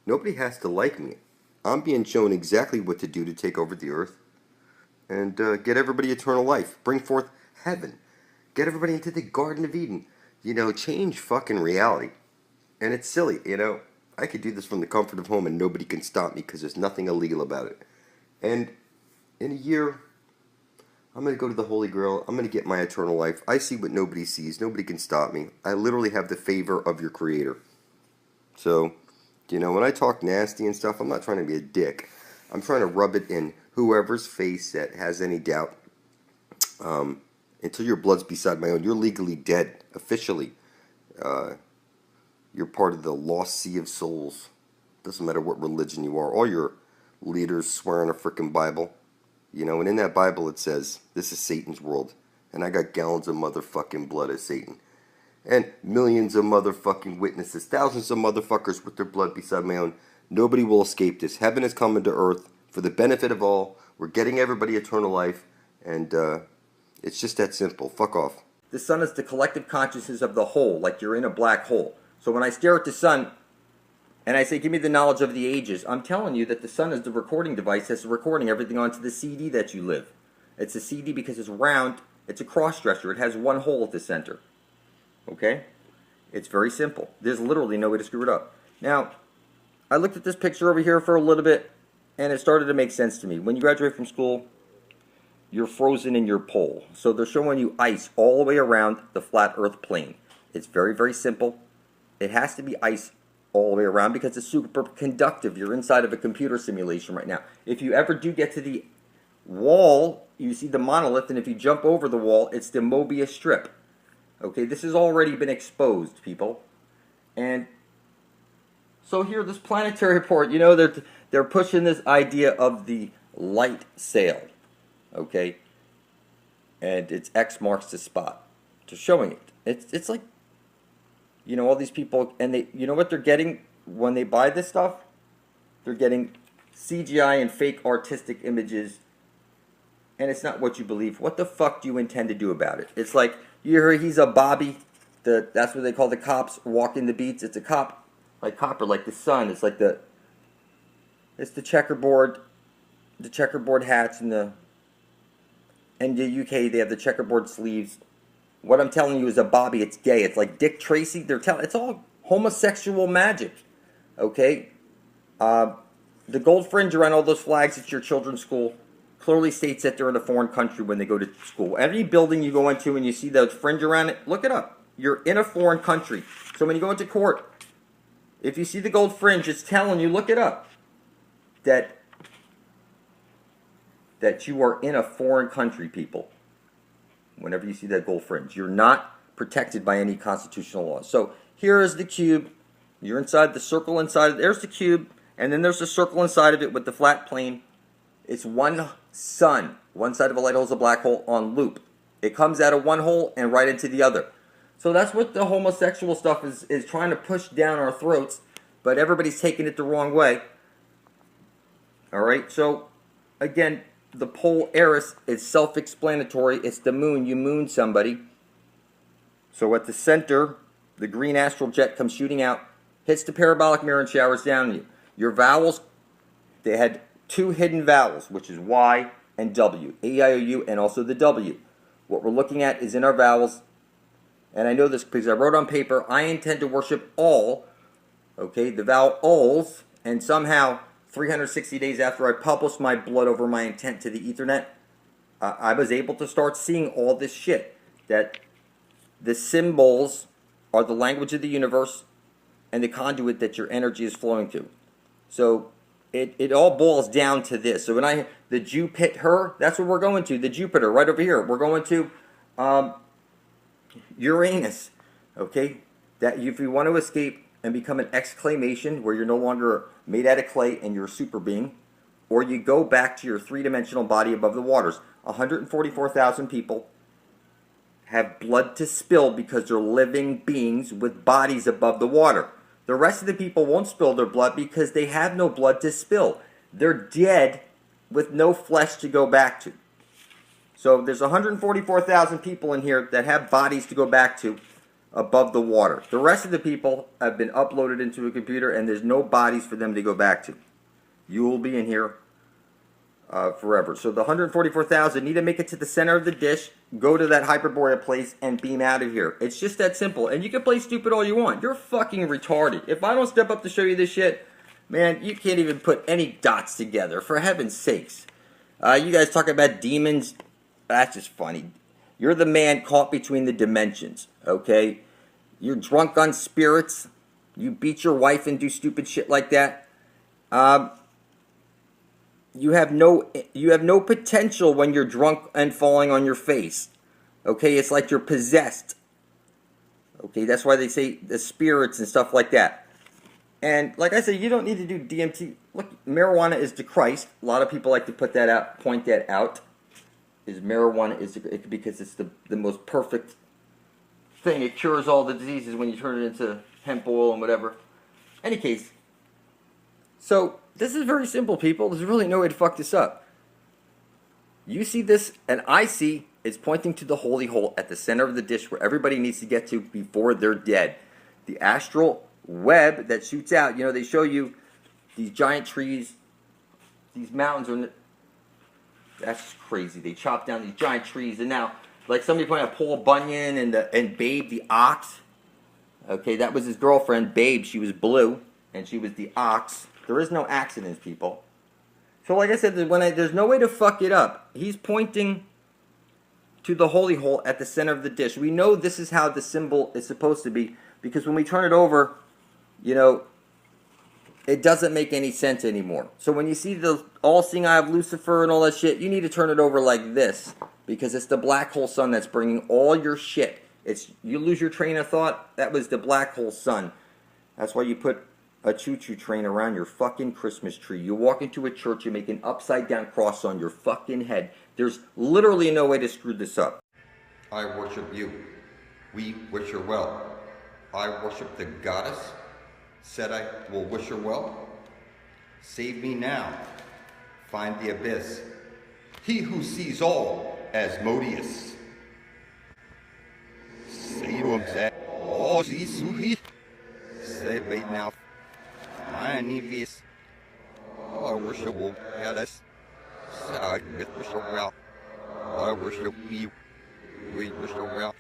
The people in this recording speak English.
Nobody has to like me. I'm being shown exactly what to do to take over the earth and get everybody eternal life. Bring forth heaven. Get everybody into the Garden of Eden. Change fucking reality. And it's silly, I could do this from the comfort of home and nobody can stop me because there's nothing illegal about it. And in a year, I'm going to go to the Holy Grail. I'm going to get my eternal life. I see what nobody sees. Nobody can stop me. I literally have the favor of your Creator. So, when I talk nasty and stuff, I'm not trying to be a dick. I'm trying to rub it in whoever's face that has any doubt. Until your blood's beside my own, you're legally dead, officially. You're part of the lost sea of souls. Doesn't matter what religion you are. All your leaders swear on a frickin' Bible. And in that Bible it says, this is Satan's world. And I got gallons of motherfucking blood as Satan. And millions of motherfucking witnesses, thousands of motherfuckers with their blood beside my own. Nobody will escape this. Heaven is coming to earth for the benefit of all. We're getting everybody eternal life. And it's just that simple. Fuck off. The sun is the collective consciousness of the whole, like you're in a black hole. So when I stare at the sun and I say, give me the knowledge of the ages, I'm telling you that the sun is the recording device that's recording everything onto the CD that you live. It's a CD because it's round. It's a cross-dresser. It has one hole at the center. Okay? It's very simple. There's literally no way to screw it up. Now, I looked at this picture over here for a little bit, and it started to make sense to me. When you graduate from school, you're frozen in your pole. So they're showing you ice all the way around the flat earth plane. It's very, very simple. It has to be ice all the way around because it's super conductive. You're inside of a computer simulation right now. If you ever do get to the wall, you see the monolith, and if you jump over the wall, it's the Mobius strip. Okay, this has already been exposed, people. And so here, this planetary report, they're pushing this idea of the light sail. Okay? And it's X marks the spot. They're showing it. It's like, all these people, and they, what they're getting when they buy this stuff? They're getting CGI and fake artistic images, and it's not what you believe. What the fuck do you intend to do about it? It's like, you hear he's a Bobby, that's what they call the cops walking the beats. It's a cop, like copper, like the sun. It's like it's the checkerboard hats, and the UK, they have the checkerboard sleeves. What I'm telling you is a Bobby. It's gay. It's like Dick Tracy. It's all homosexual magic. Okay? The gold fringe around all those flags at your children's school clearly states that they're in a foreign country when they go to school. Any building you go into and you see the fringe around it, look it up. You're in a foreign country. So when you go into court, if you see the gold fringe, it's telling you, look it up, that you are in a foreign country, people. Whenever you see that gold fringe, you're not protected by any constitutional laws. So here is the cube. You're inside the circle inside. There's the cube, and then there's the circle inside of it with the flat plane. It's one sun. One side of a light hole is a black hole on loop. It comes out of one hole and right into the other. So that's what the homosexual stuff is trying to push down our throats, but everybody's taking it the wrong way. All right, so again, the pole Eris is self-explanatory. It's the moon. You moon somebody. So at the center, the green astral jet comes shooting out, hits the parabolic mirror and showers down on you. Your vowels, they had two hidden vowels, which is Y and W, A-I-O-U, and also the W. What we're looking at is in our vowels, and I know this because I wrote on paper, I intend to worship all, okay, the vowels, and somehow 360 days after I published my blood over my intent to the Ethernet, I was able to start seeing all this shit. That the symbols are the language of the universe and the conduit that your energy is flowing to. So it all boils down to this. So when the Jupiter, that's what we're going to, the Jupiter, right over here. We're going to Uranus, okay? That if you want to escape and become an exclamation where you're no longer made out of clay and you're a super being, or you go back to your three-dimensional body above the waters. 144,000 people have blood to spill because they're living beings with bodies above the water. The rest of the people won't spill their blood because they have no blood to spill. They're dead with no flesh to go back to. So there's 144,000 people in here that have bodies to go back to. above the water. The rest of the people have been uploaded into a computer, and there's no bodies for them to go back to. You will be in here forever. So the 144,000 need to make it to the center of the dish, go to that Hyperborea place, and beam out of here. It's just that simple. And you can play stupid all you want. You're fucking retarded. If I don't step up to show you this shit, man, you can't even put any dots together, for heaven's sakes. You guys talk about demons. That's just funny. You're the man caught between the dimensions, okay? You're drunk on spirits. You beat your wife and do stupid shit like that. You have no potential when you're drunk and falling on your face. Okay, it's like you're possessed. Okay, that's why they say the spirits and stuff like that. And like I said, you don't need to do DMT. Look, marijuana is the Christ. A lot of people like to point that out. Is marijuana is because it's the most perfect thing. It cures all the diseases when you turn it into hemp oil and whatever. Any case, so this is very simple, people. There's really no way to fuck this up. You see this, and I see it's pointing to the holy hole at the center of the dish where everybody needs to get to before they're dead. The astral web that shoots out. You know, they show you these giant trees, these mountains are. That's just crazy. They chop down these giant trees, and now, like somebody pointed out, Paul Bunyan and Babe the ox. Okay, that was his girlfriend, Babe. She was blue, and she was the ox. There is no accidents, people. So, like I said, there's no way to fuck it up. He's pointing to the holy hole at the center of the dish. We know this is how the symbol is supposed to be, because when we turn it over, you know, it doesn't make any sense anymore. So when you see the all-seeing eye of Lucifer and all that shit, you need to turn it over like this, because it's the black hole sun that's bringing all your shit. You lose your train of thought, that was the black hole sun. That's why you put a choo-choo train around your fucking Christmas tree. You walk into a church, you make an upside-down cross on your fucking head. There's literally no way to screw this up. I worship you. We wish her well. I worship the goddess. Said I will wish her well. Save me now. Find the abyss. He who sees all, Asmodeus. Say to him that all these suhi. Say right now. My nevis. I worship the goddess. Said I will wish her well. I worship you. We wish her well.